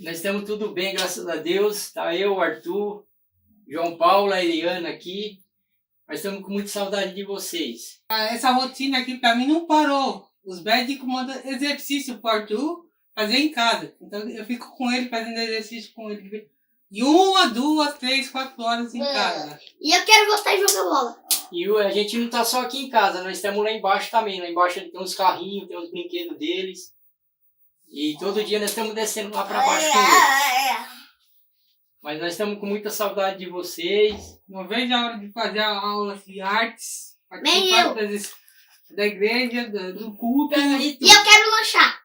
Nós estamos tudo bem, graças a Deus. Tá eu, o Arthur, João Paulo, a Eliana aqui. Nós estamos com muita saudade de vocês. Essa rotina aqui para mim não parou. Os médicos mandam exercício para o Arthur fazer em casa. Então eu fico com ele fazendo exercício com ele. De 1, 2, 3, 4 horas em casa. E eu quero voltar a jogar bola. E a gente não está só aqui em casa, nós estamos lá embaixo também. Lá embaixo tem uns carrinhos, tem uns brinquedos deles. E todo dia nós estamos descendo lá para baixo com eles. Mas nós estamos com muita saudade de vocês. Não vejo a hora de fazer a aula de artes. Nem eu. Da igreja, do culto. E eu quero lanchar.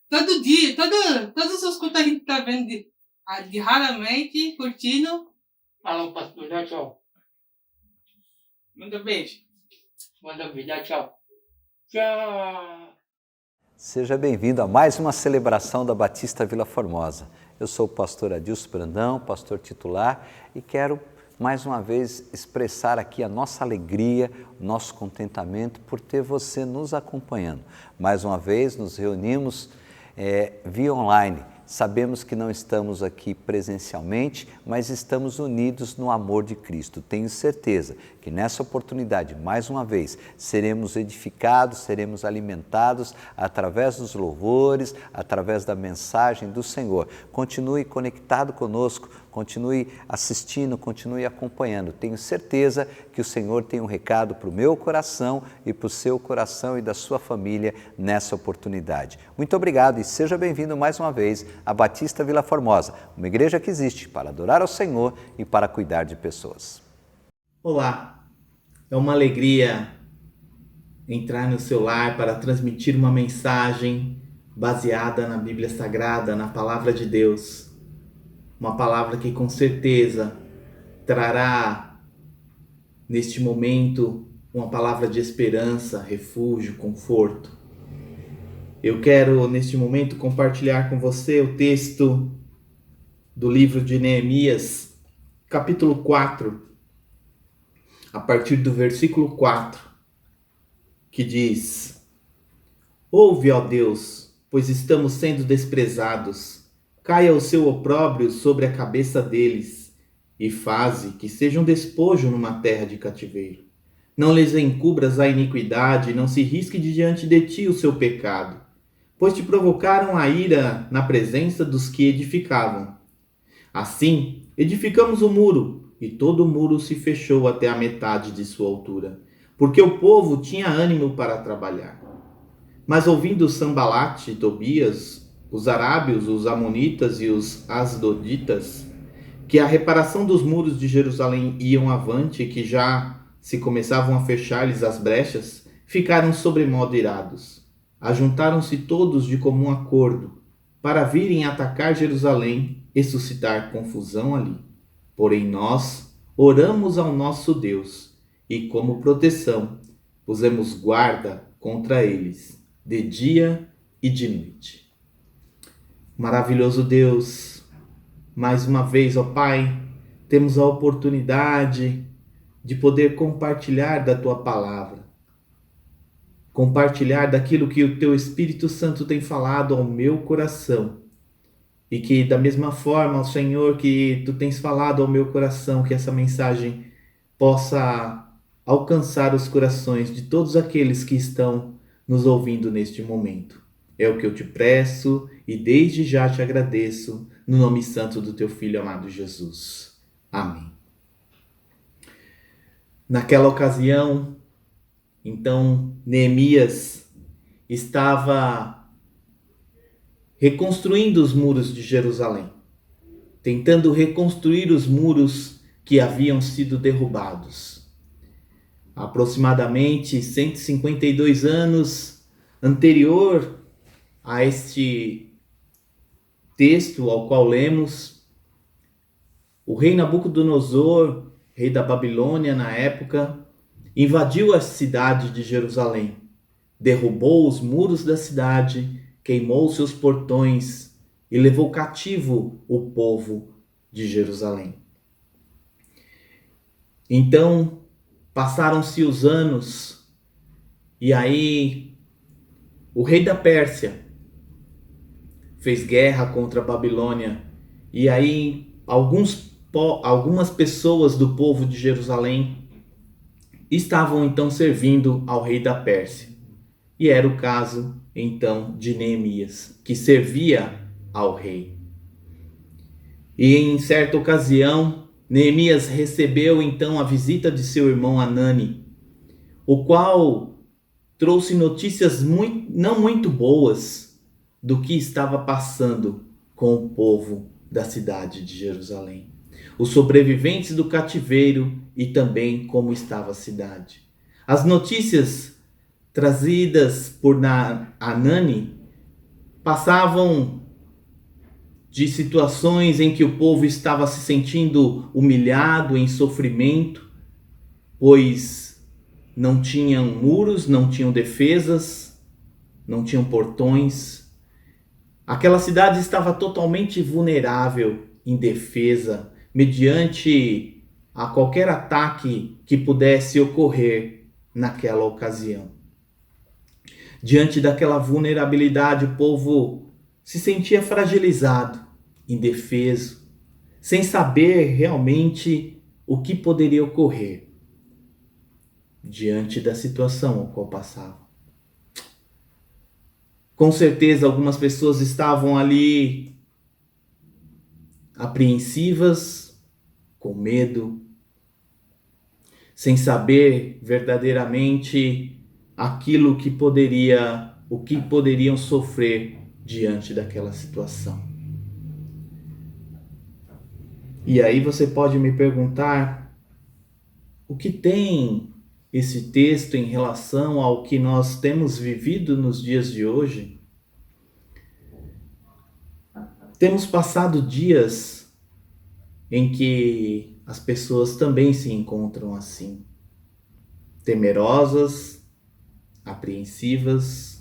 Todo dia, todos os cultos a gente tá vendo de raramente, curtindo. Fala, pastor, dá tchau. Manda beijo. Manda beijo, dá tchau. Tchau. Seja bem-vindo a mais uma celebração da Batista Vila Formosa. Eu sou o pastor Adilson Brandão, pastor titular, e quero mais uma vez expressar aqui a nossa alegria, o nosso contentamento por ter você nos acompanhando. Mais uma vez nos reunimos via online. Sabemos que não estamos aqui presencialmente, mas estamos unidos no amor de Cristo. Tenho certeza que nessa oportunidade, mais uma vez, seremos edificados, seremos alimentados através dos louvores, através da mensagem do Senhor. Continue conectado conosco, continue assistindo, continue acompanhando. Tenho certeza que o Senhor tem um recado para o meu coração e para o seu coração e da sua família nessa oportunidade. Muito obrigado e seja bem-vindo mais uma vez a Batista Vila Formosa, uma igreja que existe para adorar ao Senhor e para cuidar de pessoas. Olá, é uma alegria entrar no seu lar para transmitir uma mensagem baseada na Bíblia Sagrada, na Palavra de Deus. Uma palavra que com certeza trará neste momento uma palavra de esperança, refúgio, conforto. Eu quero neste momento compartilhar com você o texto do livro de Neemias, capítulo 4, a partir do versículo 4, que diz: Ouve, ó Deus, pois estamos sendo desprezados. Caia o seu opróbrio sobre a cabeça deles, e faze que sejam despojo numa terra de cativeiro. Não lhes encubras a iniquidade, não se risque de diante de ti o seu pecado, pois te provocaram a ira na presença dos que edificavam. Assim, edificamos o muro, e todo o muro se fechou até a metade de sua altura, porque o povo tinha ânimo para trabalhar. Mas ouvindo Sambalate e Tobias, os arábios, os amonitas e os asdoditas, que a reparação dos muros de Jerusalém iam avante e que já se começavam a fechar-lhes as brechas, ficaram sobremodo irados. Ajuntaram-se todos de comum acordo para virem atacar Jerusalém e suscitar confusão ali. Porém nós oramos ao nosso Deus e, como proteção, pusemos guarda contra eles, de dia e de noite. Maravilhoso Deus, mais uma vez, ó Pai, temos a oportunidade de poder compartilhar da Tua Palavra, compartilhar daquilo que o Teu Espírito Santo tem falado ao meu coração. E que da mesma forma, Senhor, que Tu tens falado ao meu coração, que essa mensagem possa alcançar os corações de todos aqueles que estão nos ouvindo neste momento. É o que eu te peço e desde já te agradeço, no nome santo do Teu Filho amado Jesus. Amém. Naquela ocasião, então, Neemias estava reconstruindo os muros de Jerusalém, tentando reconstruir os muros que haviam sido derrubados. Aproximadamente 152 anos anterior a este texto ao qual lemos, o rei Nabucodonosor, rei da Babilônia na época, invadiu a cidade de Jerusalém, derrubou os muros da cidade, queimou seus portões e levou cativo o povo de Jerusalém. Então, passaram-se os anos e aí o rei da Pérsia fez guerra contra a Babilônia. E aí algumas pessoas do povo de Jerusalém estavam então servindo ao rei da Pérsia. E era o caso então de Neemias, que servia ao rei. E em certa ocasião, Neemias recebeu então a visita de seu irmão Hanani, o qual trouxe notícias não muito boas do que estava passando com o povo da cidade de Jerusalém, os sobreviventes do cativeiro e também como estava a cidade. As notícias trazidas por Hanani passavam de situações em que o povo estava se sentindo humilhado, em sofrimento, pois não tinham muros, não tinham defesas, não tinham portões. Aquela cidade estava totalmente vulnerável, indefesa, mediante a qualquer ataque que pudesse ocorrer naquela ocasião. Diante daquela vulnerabilidade, o povo se sentia fragilizado, indefeso, sem saber realmente o que poderia ocorrer diante da situação a qual passava. Com certeza algumas pessoas estavam ali apreensivas, com medo, sem saber verdadeiramente o que poderiam sofrer diante daquela situação. E aí você pode me perguntar, o que tem esse texto em relação ao que nós temos vivido nos dias de hoje? Temos passado dias em que as pessoas também se encontram assim, temerosas, apreensivas,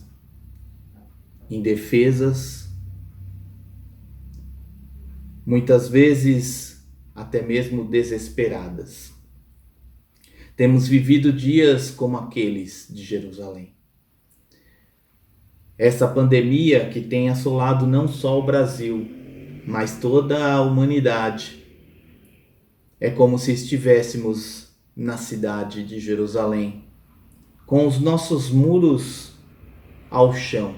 indefesas, muitas vezes até mesmo desesperadas. Temos vivido dias como aqueles de Jerusalém. Essa pandemia que tem assolado não só o Brasil, mas toda a humanidade. É como se estivéssemos na cidade de Jerusalém, com os nossos muros ao chão,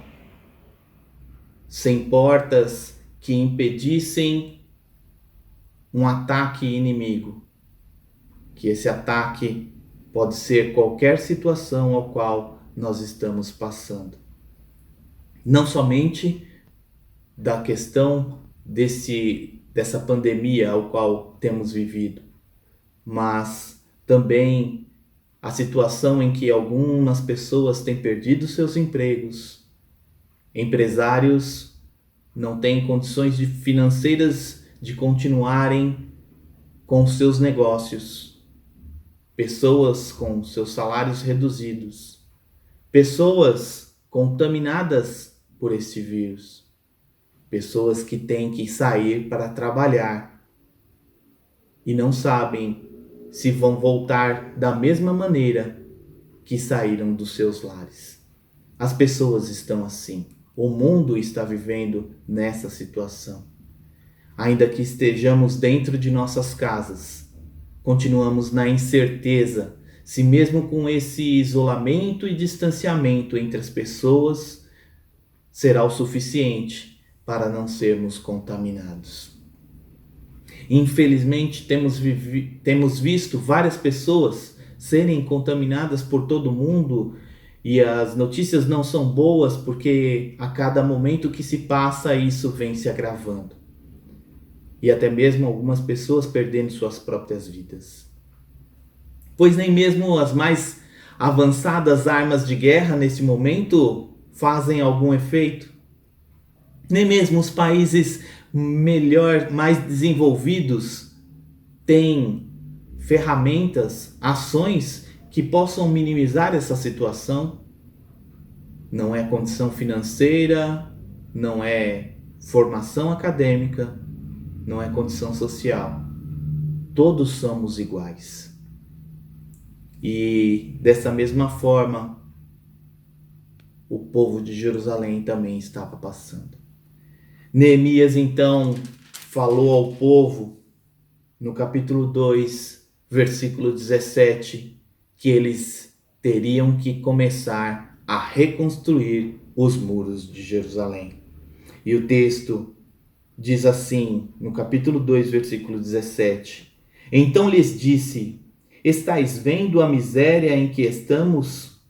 sem portas que impedissem um ataque inimigo, que esse ataque pode ser qualquer situação ao qual nós estamos passando. Não somente da questão dessa pandemia ao qual temos vivido, mas também a situação em que algumas pessoas têm perdido seus empregos, empresários não têm condições financeiras de continuarem com seus negócios, pessoas com seus salários reduzidos, pessoas contaminadas por este vírus, pessoas que têm que sair para trabalhar e não sabem se vão voltar da mesma maneira que saíram dos seus lares. As pessoas estão assim. O mundo está vivendo nessa situação. Ainda que estejamos dentro de nossas casas, continuamos na incerteza se mesmo com esse isolamento e distanciamento entre as pessoas será o suficiente para não sermos contaminados. Infelizmente, temos visto várias pessoas serem contaminadas por todo mundo e as notícias não são boas porque a cada momento que se passa isso vem se agravando. E até mesmo algumas pessoas perdendo suas próprias vidas. Pois nem mesmo as mais avançadas armas de guerra nesse momento fazem algum efeito. Nem mesmo os países mais desenvolvidos têm ferramentas, ações que possam minimizar essa situação. Não é condição financeira, não é formação acadêmica, não é condição social. Todos somos iguais. E dessa mesma forma, o povo de Jerusalém também estava passando. Neemias então falou ao povo, no capítulo 2, versículo 17, que eles teriam que começar a reconstruir os muros de Jerusalém. E o texto diz assim, no capítulo 2, versículo 17: Então lhes disse: Estais vendo a miséria em que estamos?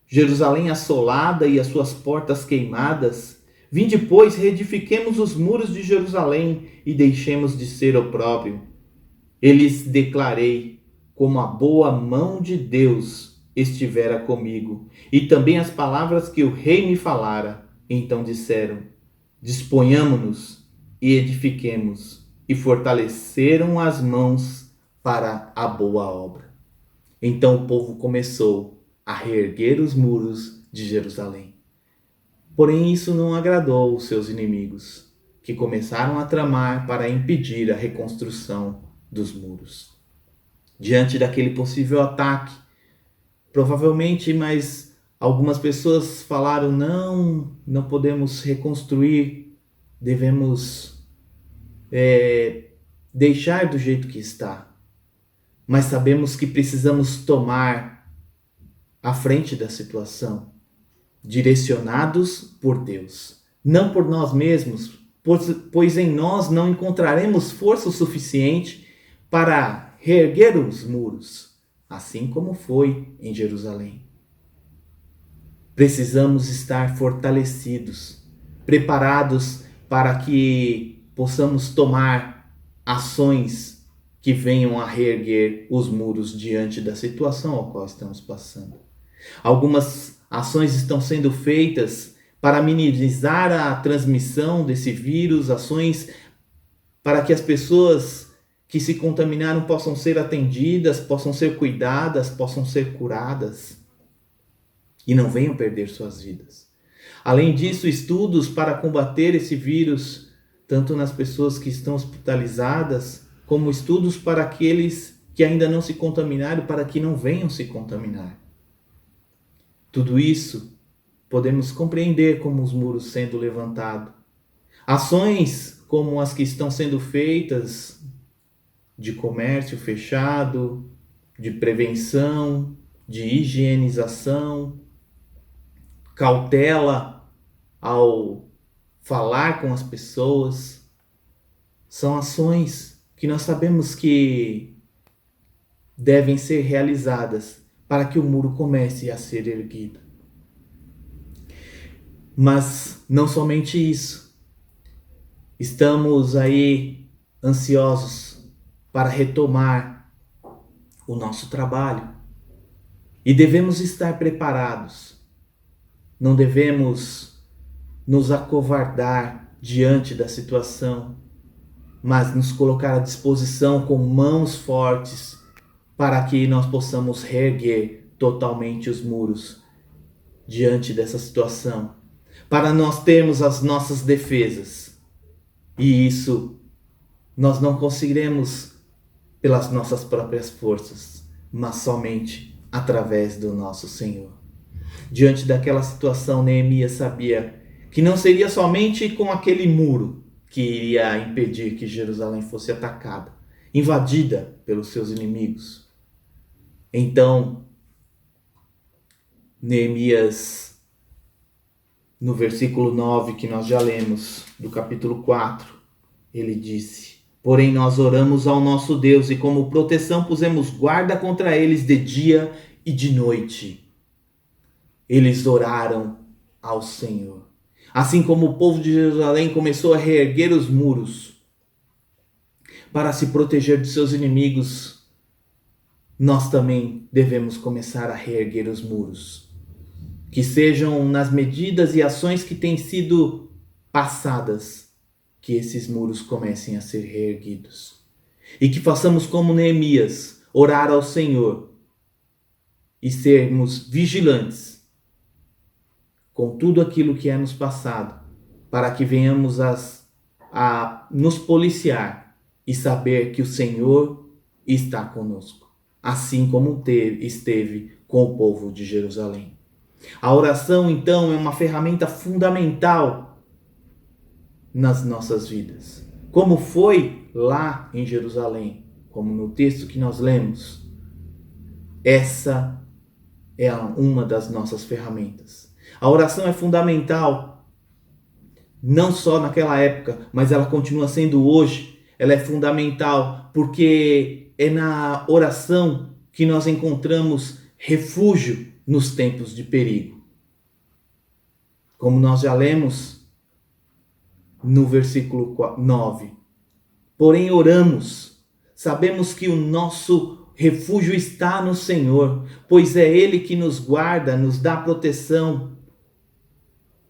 Jerusalém assolada e as suas portas queimadas? Vinde, pois, reedifiquemos os muros de Jerusalém e deixemos de ser opróbrio. E lhes declarei como a boa mão de Deus estivera comigo, e também as palavras que o rei me falara. Então disseram: Disponhamo-nos e edifiquemos, e fortaleceram as mãos para a boa obra. Então o povo começou a reerguer os muros de Jerusalém. Porém isso não agradou os seus inimigos, que começaram a tramar para impedir a reconstrução dos muros. Diante daquele possível ataque, provavelmente, mas algumas pessoas falaram: não podemos reconstruir, devemos deixar do jeito que está. Mas sabemos que precisamos tomar a frente da situação, direcionados por Deus, não por nós mesmos, pois em nós não encontraremos força o suficiente para reerguer os muros, assim como foi em Jerusalém. Precisamos estar fortalecidos, preparados para que possamos tomar ações que venham a reerguer os muros diante da situação ao qual estamos passando. Algumas ações estão sendo feitas para minimizar a transmissão desse vírus, ações para que as pessoas que se contaminaram possam ser atendidas, possam ser cuidadas, possam ser curadas e não venham perder suas vidas. Além disso, estudos para combater esse vírus, tanto nas pessoas que estão hospitalizadas, como estudos para aqueles que ainda não se contaminaram, para que não venham se contaminar. Tudo isso podemos compreender como os muros sendo levantados. Ações como as que estão sendo feitas de comércio fechado, de prevenção, de higienização, cautela ao falar com as pessoas, são ações que nós sabemos que devem ser realizadas para que o muro comece a ser erguido. Mas não somente isso. Estamos aí ansiosos para retomar o nosso trabalho e devemos estar preparados. Não devemos nos acovardar diante da situação, mas nos colocar à disposição com mãos fortes para que nós possamos reerguer totalmente os muros diante dessa situação, para nós termos as nossas defesas. E isso nós não conseguiremos pelas nossas próprias forças, mas somente através do nosso Senhor. Diante daquela situação, Neemias sabia que não seria somente com aquele muro que iria impedir que Jerusalém fosse atacada, invadida pelos seus inimigos. Então, Neemias, no versículo 9 que nós já lemos, do capítulo 4, ele disse: Porém nós oramos ao nosso Deus e como proteção pusemos guarda contra eles de dia e de noite. Eles oraram ao Senhor. Assim como o povo de Jerusalém começou a reerguer os muros para se proteger de seus inimigos, nós também devemos começar a reerguer os muros. Que sejam nas medidas e ações que têm sido passadas, que esses muros comecem a ser reerguidos. E que façamos como Neemias, orar ao Senhor e sermos vigilantes com tudo aquilo que é nos passado, para que venhamos a nos policiar e saber que o Senhor está conosco, assim como esteve com o povo de Jerusalém. A oração, então, é uma ferramenta fundamental nas nossas vidas. Como foi lá em Jerusalém, como no texto que nós lemos. Essa é uma das nossas ferramentas. A oração é fundamental, não só naquela época, mas ela continua sendo hoje. Ela é fundamental porque é na oração que nós encontramos refúgio nos tempos de perigo. Como nós já lemos no versículo 9. Porém oramos, sabemos que o nosso refúgio está no Senhor, pois é Ele que nos guarda, nos dá proteção.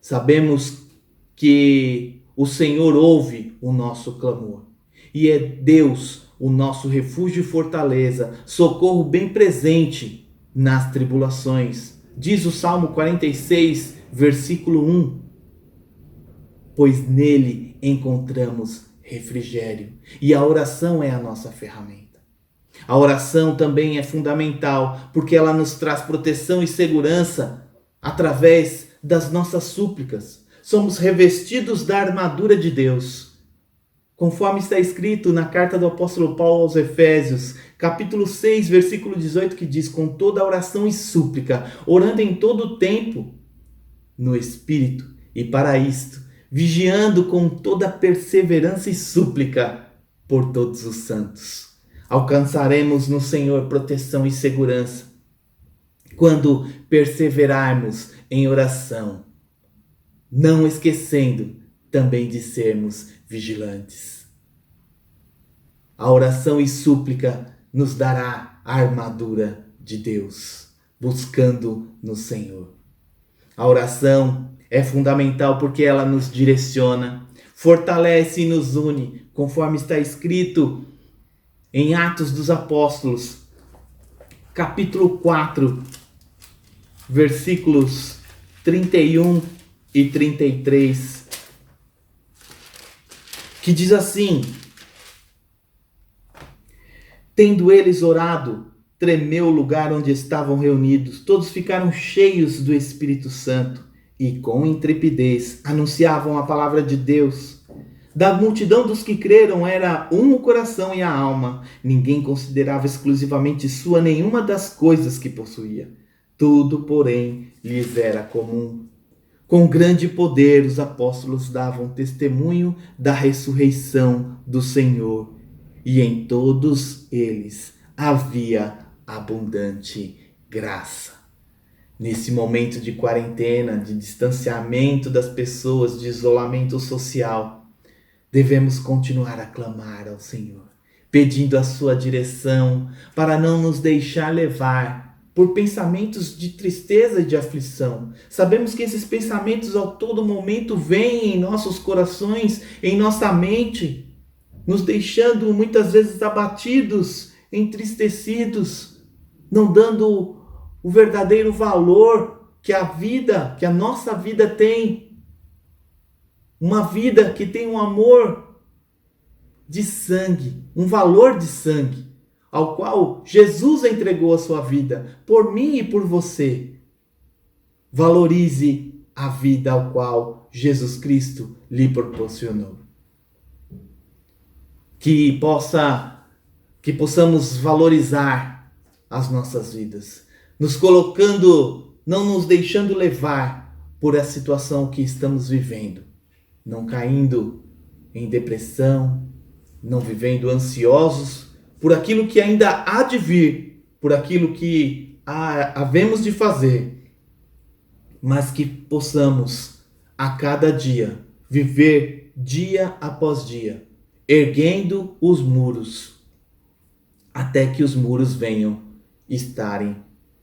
Sabemos que o Senhor ouve o nosso clamor. E é Deus o nosso refúgio e fortaleza, socorro bem presente nas tribulações. Diz o Salmo 46, versículo 1. Pois nele encontramos refrigério. E a oração é a nossa ferramenta. A oração também é fundamental, porque ela nos traz proteção e segurança através das nossas súplicas. Somos revestidos da armadura de Deus. Conforme está escrito na carta do apóstolo Paulo aos Efésios, capítulo 6, versículo 18, que diz: com toda oração e súplica, orando em todo o tempo, no Espírito, e para isto, vigiando com toda perseverança e súplica por todos os santos. Alcançaremos no Senhor proteção e segurança quando perseverarmos em oração, não esquecendo também de sermos vigilantes. A oração e súplica nos dará a armadura de Deus, buscando no Senhor. A oração é fundamental porque ela nos direciona, fortalece e nos une, conforme está escrito em Atos dos Apóstolos, capítulo 4, versículos 31 e 33, que diz assim: tendo eles orado, tremeu o lugar onde estavam reunidos, todos ficaram cheios do Espírito Santo e com intrepidez anunciavam a palavra de Deus. Da multidão dos que creram era um o coração e a alma. Ninguém considerava exclusivamente sua nenhuma das coisas que possuía. Tudo, porém, lhes era comum. Com grande poder os apóstolos davam testemunho da ressurreição do Senhor, e em todos eles havia abundante graça. Nesse momento de quarentena, de distanciamento das pessoas, de isolamento social, devemos continuar a clamar ao Senhor, pedindo a sua direção para não nos deixar levar por pensamentos de tristeza e de aflição. Sabemos que esses pensamentos a todo momento vêm em nossos corações, em nossa mente, nos deixando muitas vezes abatidos, entristecidos, não dando o verdadeiro valor que a nossa vida tem. Uma vida que tem um amor de sangue, um valor de sangue, ao qual Jesus entregou a sua vida, por mim e por você. Valorize a vida ao qual Jesus Cristo lhe proporcionou. Que possamos valorizar as nossas vidas, nos colocando, não nos deixando levar por essa situação que estamos vivendo, não caindo em depressão, não vivendo ansiosos por aquilo que ainda há de vir, por aquilo que havemos de fazer, mas que possamos a cada dia viver dia após dia, erguendo os muros, até que os muros venham estarem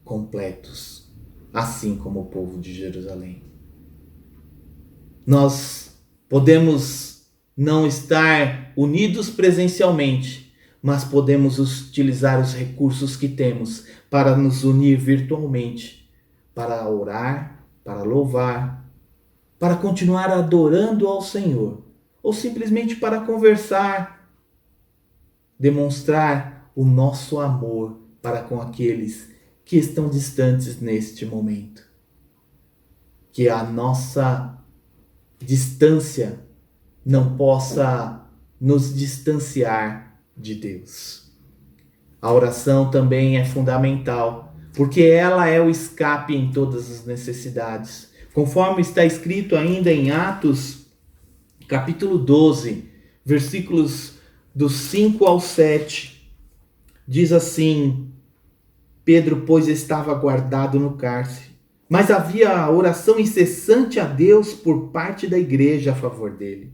completos, assim como o povo de Jerusalém. Nós podemos não estar unidos presencialmente, mas podemos utilizar os recursos que temos para nos unir virtualmente, para orar, para louvar, para continuar adorando ao Senhor, ou simplesmente para conversar, demonstrar o nosso amor para com aqueles que estão distantes neste momento. Que a nossa distância não possa nos distanciar de Deus. A oração também é fundamental, porque ela é o escape em todas as necessidades. Conforme está escrito ainda em Atos, capítulo 12, versículos dos 5 ao 7, diz assim: Pedro, pois, estava guardado no cárcere, mas havia oração incessante a Deus por parte da igreja a favor dele.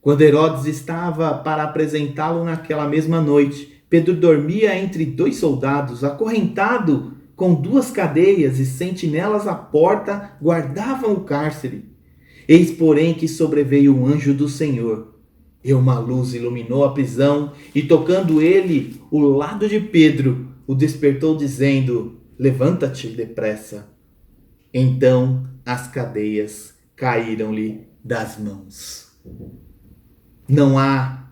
Quando Herodes estava para apresentá-lo naquela mesma noite, Pedro dormia entre 2 soldados, acorrentado com 2 cadeias, e sentinelas à porta guardavam o cárcere. Eis, porém, que sobreveio um anjo do Senhor, e uma luz iluminou a prisão, e tocando ele o lado de Pedro, o despertou, dizendo: levanta-te depressa. Então as cadeias caíram-lhe das mãos. Não há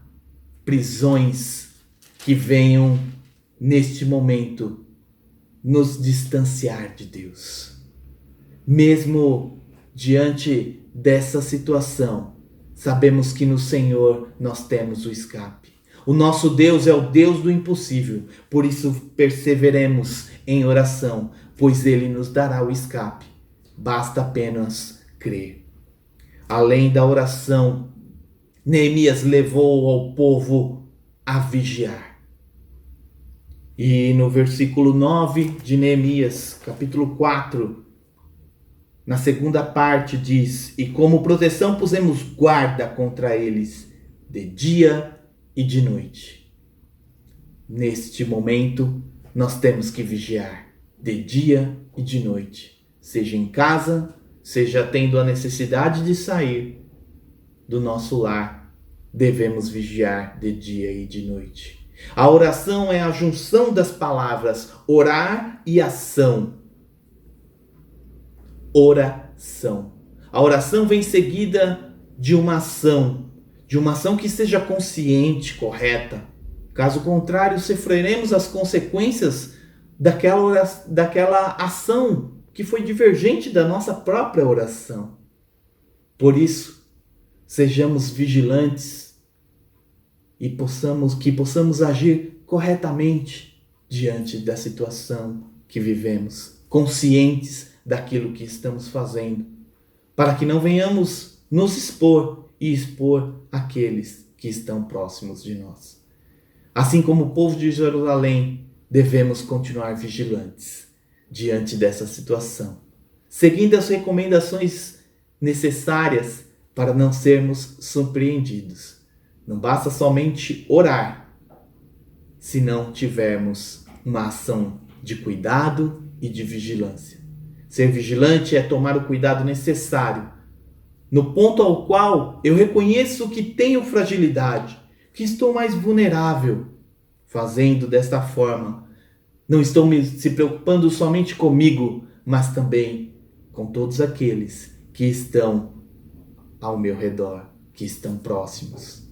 prisões que venham, neste momento, nos distanciar de Deus. Mesmo diante dessa situação, sabemos que no Senhor nós temos o escape. O nosso Deus é o Deus do impossível, por isso perseveremos em oração, pois Ele nos dará o escape. Basta apenas crer. Além da oração, Neemias levou ao povo a vigiar. E no versículo 9 de Neemias, capítulo 4, na segunda parte diz: e como proteção pusemos guarda contra eles de dia e de noite. Neste momento, nós temos que vigiar de dia e de noite, seja em casa, seja tendo a necessidade de sair do nosso lar, devemos vigiar de dia e de noite. A oração é a junção das palavras orar e ação. Oração. A oração vem seguida de uma ação que seja consciente, correta. Caso contrário, sofreremos as consequências daquela ação que foi divergente da nossa própria oração. Por isso, sejamos vigilantes e possamos agir corretamente diante da situação que vivemos, conscientes daquilo que estamos fazendo, para que não venhamos nos expor e expor aqueles que estão próximos de nós. Assim como o povo de Jerusalém, devemos continuar vigilantes diante dessa situação, seguindo as recomendações necessárias para não sermos surpreendidos. Não basta somente orar, se não tivermos uma ação de cuidado e de vigilância. Ser vigilante é tomar o cuidado necessário, no ponto ao qual eu reconheço que tenho fragilidade, que estou mais vulnerável. Fazendo desta forma, não estou se preocupando somente comigo, mas também com todos aqueles que estão ao meu redor, que estão próximos.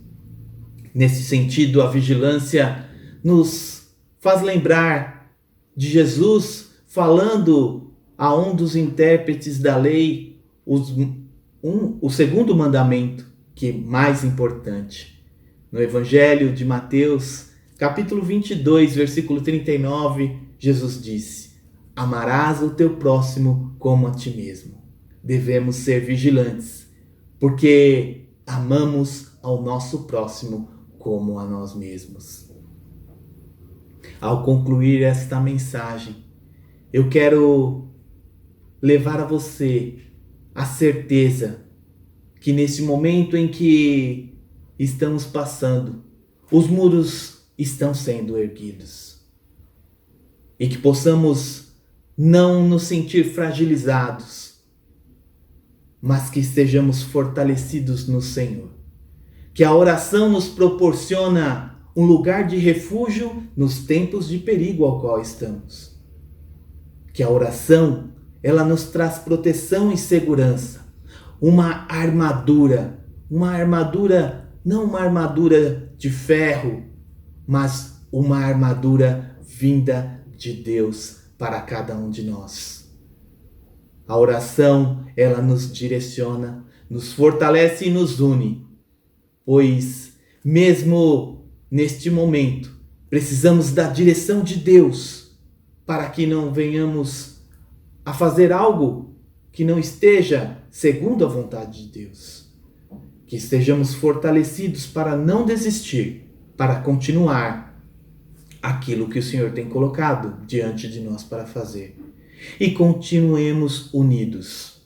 Nesse sentido, a vigilância nos faz lembrar de Jesus falando a um dos intérpretes da lei, o segundo mandamento, que é mais importante. No Evangelho de Mateus, capítulo 22, versículo 39, Jesus disse: amarás o teu próximo como a ti mesmo. Devemos ser vigilantes, porque amamos ao nosso próximo como a nós mesmos. Ao concluir esta mensagem, eu quero levar a você a certeza que nesse momento em que estamos passando, os muros estão sendo erguidos. E que possamos não nos sentir fragilizados, mas que estejamos fortalecidos no Senhor. Que a oração nos proporciona um lugar de refúgio nos tempos de perigo ao qual estamos. Que a oração, ela nos traz proteção e segurança. Uma armadura, não uma armadura de ferro, mas uma armadura vinda de Deus para cada um de nós. A oração, ela nos direciona, nos fortalece e nos une. pois mesmo neste momento precisamos da direção de Deus para que não venhamos a fazer algo que não esteja segundo a vontade de Deus. Que estejamos fortalecidos para não desistir, para continuar aquilo que o Senhor tem colocado diante de nós para fazer. E continuemos unidos,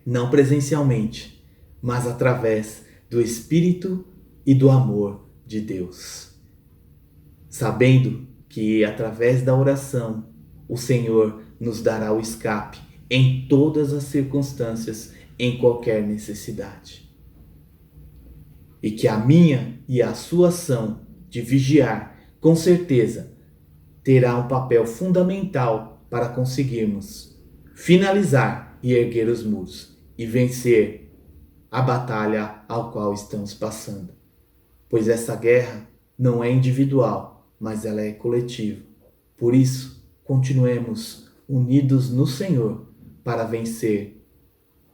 não presencialmente, mas através do Espírito e do amor de Deus. Sabendo que através da oração o Senhor nos dará o escape em todas as circunstâncias, em qualquer necessidade. E que a minha e a sua ação de vigiar, com certeza, terá um papel fundamental para conseguirmos finalizar e erguer os muros e vencer a batalha ao qual estamos passando. Pois essa guerra não é individual, mas ela é coletiva. Por isso, continuemos unidos no Senhor para vencer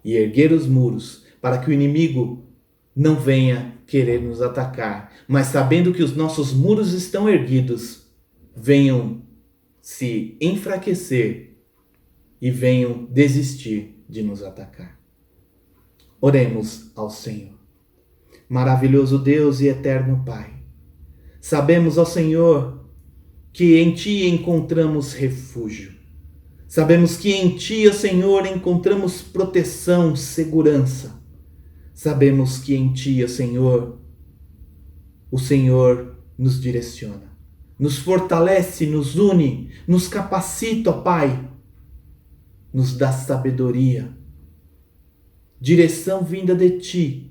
e erguer os muros, para que o inimigo não venha querer nos atacar, mas sabendo que os nossos muros estão erguidos, venham se enfraquecer e venham desistir de nos atacar. Oremos ao Senhor. Maravilhoso Deus e eterno Pai, sabemos, ó Senhor, que em Ti encontramos refúgio. Sabemos que em Ti, ó Senhor, encontramos proteção, segurança. Sabemos que em Ti, ó Senhor, o Senhor nos direciona, nos fortalece, nos une, nos capacita, ó Pai, nos dá sabedoria, direção vinda de Ti,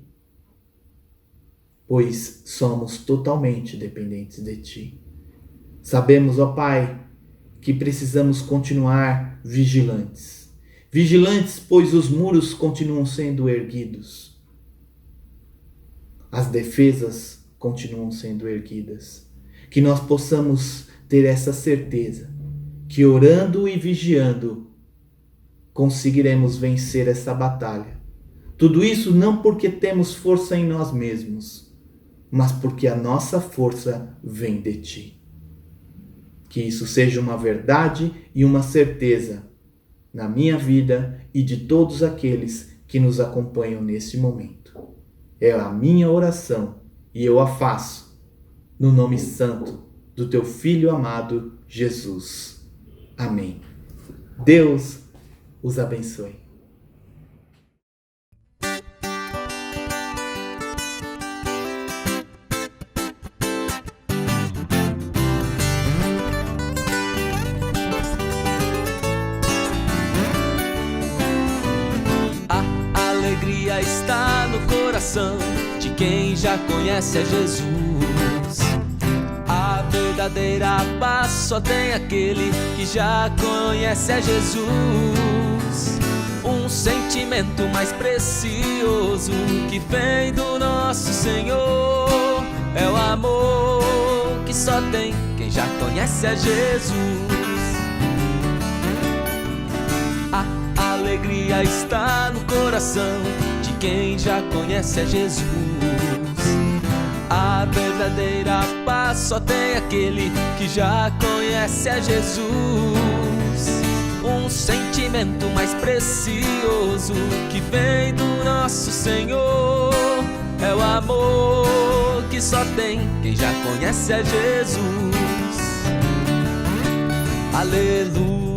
pois somos totalmente dependentes de Ti. Sabemos, ó Pai, que precisamos continuar vigilantes. Vigilantes, pois os muros continuam sendo erguidos. As defesas continuam sendo erguidas. Que nós possamos ter essa certeza que orando e vigiando conseguiremos vencer essa batalha. Tudo isso não porque temos força em nós mesmos, mas porque a nossa força vem de Ti. Que isso seja uma verdade e uma certeza na minha vida e de todos aqueles que nos acompanham nesse momento. É a minha oração e eu a faço no nome santo do Teu Filho amado Jesus. Amém. Deus os abençoe. Está no coração de quem já conhece a Jesus. A verdadeira paz só tem aquele que já conhece a Jesus. Um sentimento mais precioso que vem do nosso Senhor é o amor que só tem quem já conhece a Jesus. A alegria está no coração de quem já conhece a Jesus. A verdadeira paz só tem aquele que já conhece a Jesus. Um sentimento mais precioso que vem do nosso Senhor é o amor que só tem quem já conhece a Jesus. Aleluia,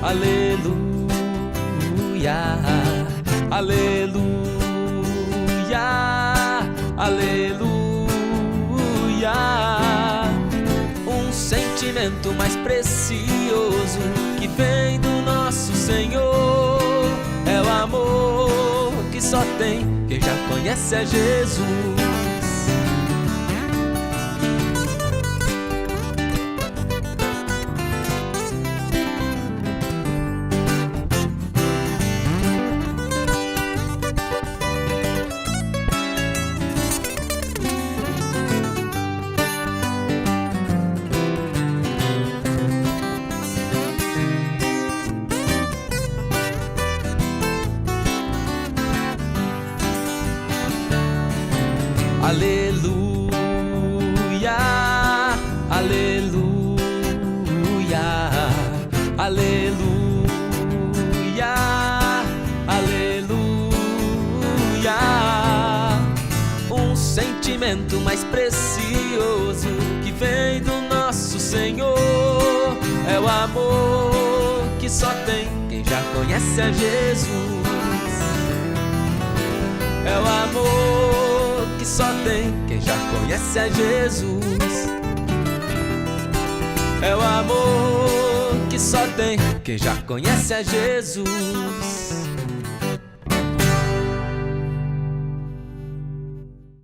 aleluia, aleluia, aleluia. Um sentimento mais precioso que vem do nosso Senhor é o amor que só tem quem já conhece a Jesus. aleluia, aleluia, aleluia, aleluia. Um sentimento mais precioso que vem do nosso Senhor é o amor que só tem quem já conhece a Jesus. É o amor que só tem quem já conhece a Jesus. É o amor que só tem quem já conhece a Jesus.